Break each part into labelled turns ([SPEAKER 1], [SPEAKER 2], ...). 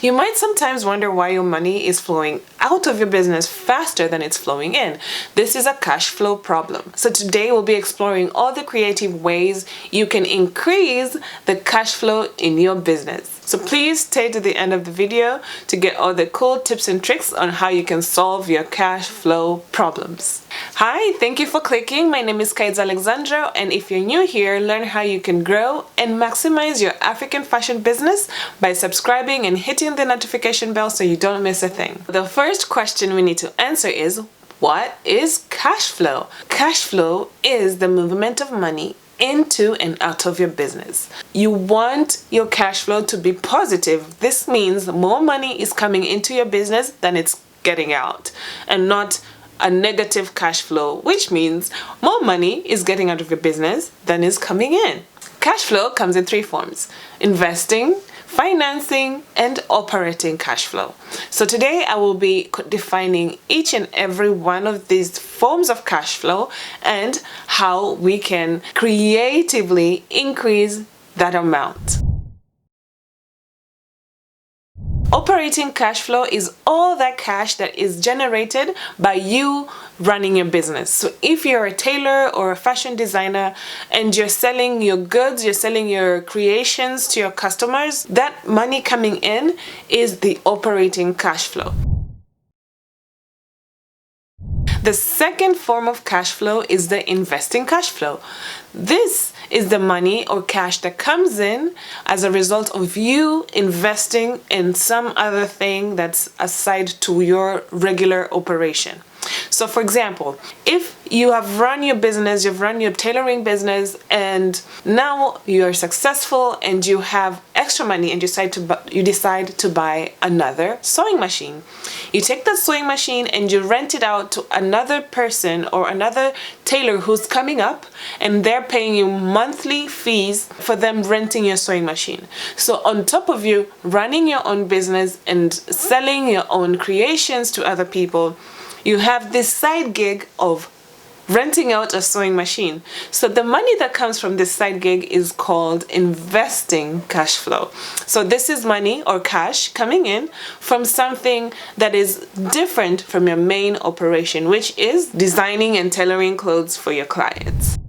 [SPEAKER 1] You might sometimes wonder why your money is flowing out of your business faster than it's flowing in. This is a cash flow problem. So today we'll be exploring all the creative ways you can increase the cash flow in your business. So please stay to the end of the video to get all the cool tips and tricks on how you can solve your cash flow problems. Hi, thank you for clicking. My name is Kaids Alexandra, and if you're new here, learn how you can grow and maximize your African fashion business by subscribing and hitting the notification bell so you don't miss a thing. The first question we need to answer is, what is cash flow? Cash flow is the movement of money into and out of your business. You want your cash flow to be positive. This means more money is coming into your business than it's getting out, and not a negative cash flow, which means more money is getting out of your business than is coming in. Cash flow comes in three forms: investing, financing, and operating cash flow. So today I will be defining each and every one of these forms of cash flow and how we can creatively increase that amount. Operating cash flow is all that cash that is generated by you running your business. So if you're a tailor or a fashion designer and you're selling your goods, you're selling your creations to your customers, that money coming in is the operating cash flow. The second form of cash flow is the investing cash flow. This is the money or cash that comes in as a result of you investing in some other thing that's aside to your regular operation. So for example, if you have run your business, you've run your tailoring business, and now you're successful and you have extra money and you decide to buy another sewing machine. You take that sewing machine and you rent it out to another person or another tailor who's coming up, and they're paying you monthly fees for them renting your sewing machine. So on top of you running your own business and selling your own creations to other people, you have this side gig of renting out a sewing machine. So the money that comes from this side gig is called investing cash flow. So this is money or cash coming in from something that is different from your main operation, which is designing and tailoring clothes for your clients.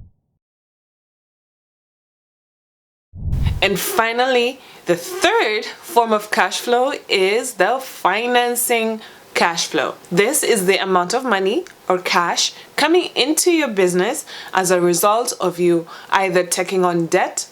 [SPEAKER 1] And finally, the third form of cash flow is the financing cash flow. This is the amount of money or cash coming into your business as a result of you either taking on debt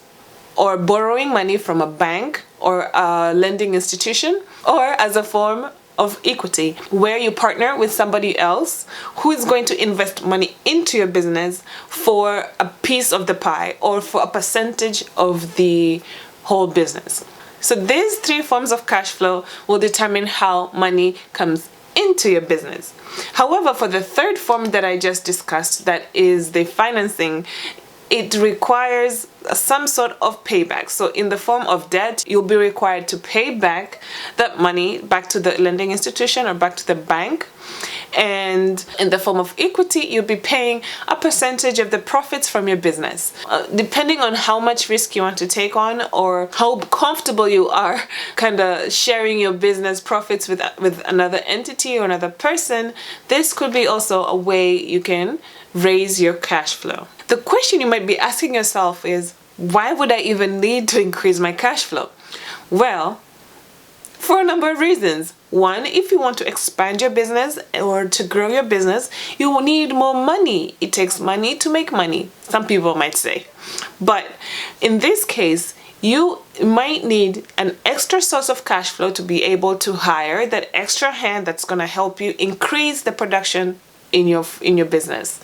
[SPEAKER 1] or borrowing money from a bank or a lending institution, or as a form of equity where you partner with somebody else who is going to invest money into your business for a piece of the pie or for a percentage of the whole business. So these three forms of cash flow will determine how money comes into your business. However, for the third form that I just discussed, that is the financing, it requires some sort of payback. So in the form of debt, you'll be required to pay back that money back to the lending institution or back to the bank. And in the form of equity, you'll be paying a percentage of the profits from your business. Depending on how much risk you want to take on or how comfortable you are kind of sharing your business profits with another entity or another person, this could be also a way you can raise your cash flow. The question you might be asking yourself is, why would I even need to increase my cash flow? Well, for a number of reasons. One, if you want to expand your business or to grow your business, you will need more money. It takes money to make money, some people might say. But in this case, you might need an extra source of cash flow to be able to hire that extra hand that's going to help you increase the production in your business.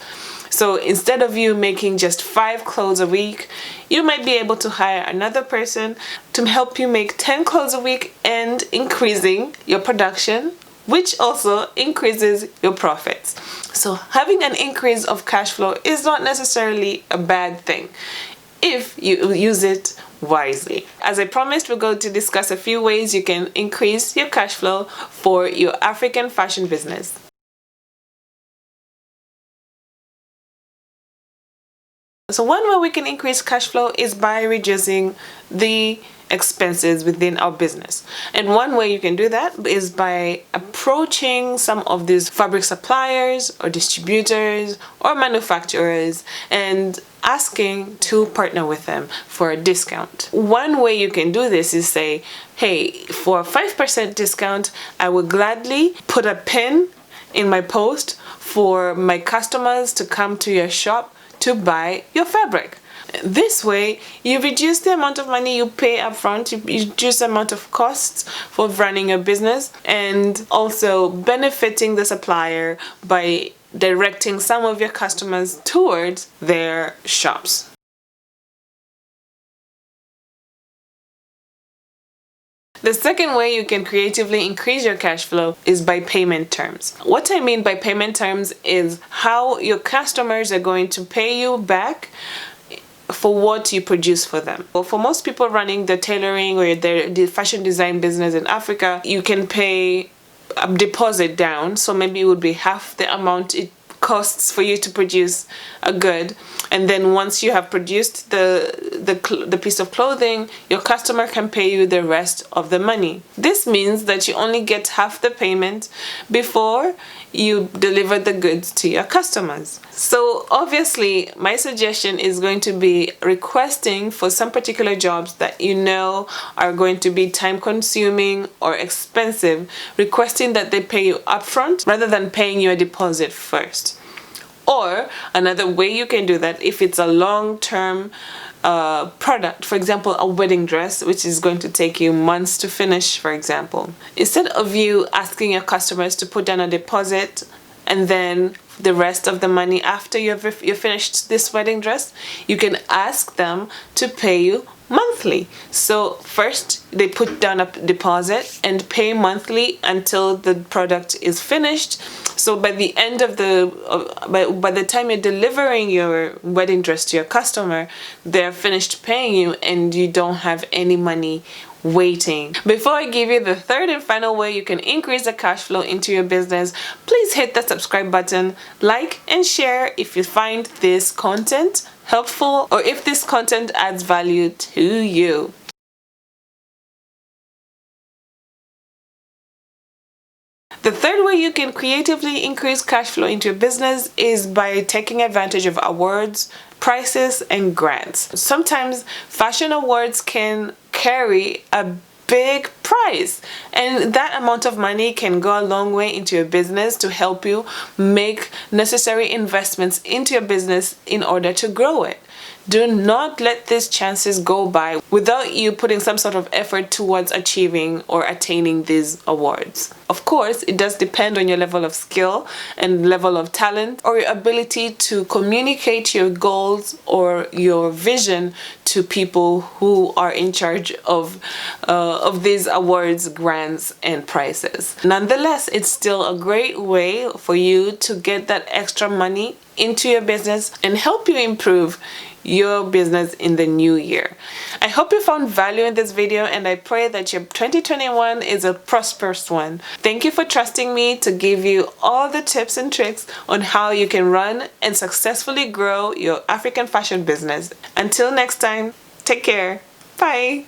[SPEAKER 1] So instead of you making just 5 clothes a week, you might be able to hire another person to help you make 10 clothes a week and increasing your production, which also increases your profits. So having an increase of cash flow is not necessarily a bad thing if you use it wisely. As I promised, we're going to discuss a few ways you can increase your cash flow for your African fashion business. So one way we can increase cash flow is by reducing the expenses within our business. And one way you can do that is by approaching some of these fabric suppliers or distributors or manufacturers and asking to partner with them for a discount. One way you can do this is say, hey, for a 5% discount, I would gladly put a pin in my post for my customers to come to your shop to buy your fabric. This way, you reduce the amount of money you pay upfront, you reduce the amount of costs for running your business, and also benefiting the supplier by directing some of your customers towards their shops. The second way you can creatively increase your cash flow is by payment terms. What I mean by payment terms is how your customers are going to pay you back for what you produce for them. Well, for most people running the tailoring or the fashion design business in Africa, you can pay a deposit down, so maybe it would be half the amount it costs for you to produce a good, and then once you have produced the piece of clothing, your customer can pay you the rest of the money. This means that you only get half the payment before you deliver the goods to your customers. So obviously my suggestion is going to be requesting for some particular jobs that you know are going to be time consuming or expensive, requesting that they pay you upfront rather than paying you a deposit first. Or another way you can do that, if it's a long-term product, for example a wedding dress, which is going to take you months to finish, for example, instead of you asking your customers to put down a deposit and then the rest of the money after you've finished this wedding dress, you can ask them to pay you monthly. So first they put down a deposit and pay monthly until the product is finished. So by the end of by the time you're delivering your wedding dress to your customer, they're finished paying you and you don't have any money waiting. Before I give you the third and final way you can increase the cash flow into your business, please hit the subscribe button, like and share if you find this content helpful or if this content adds value to you. The third way you can creatively increase cash flow into your business is by taking advantage of awards, prizes, and grants. Sometimes fashion awards can carry a big prize, and that amount of money can go a long way into your business to help you make necessary investments into your business in order to grow it. Do not let these chances go by without you putting some sort of effort towards achieving or attaining these awards. Of course, it does depend on your level of skill and level of talent or your ability to communicate your goals or your vision to people who are in charge of these awards, grants, and prizes. Nonetheless, it's still a great way for you to get that extra money into your business and help you improve your business in the new year. I hope you found value in this video, and I pray that your 2021 is a prosperous one. Thank you for trusting me to give you all the tips and tricks on how you can run and successfully grow your African fashion business. Until next time, take care. Bye.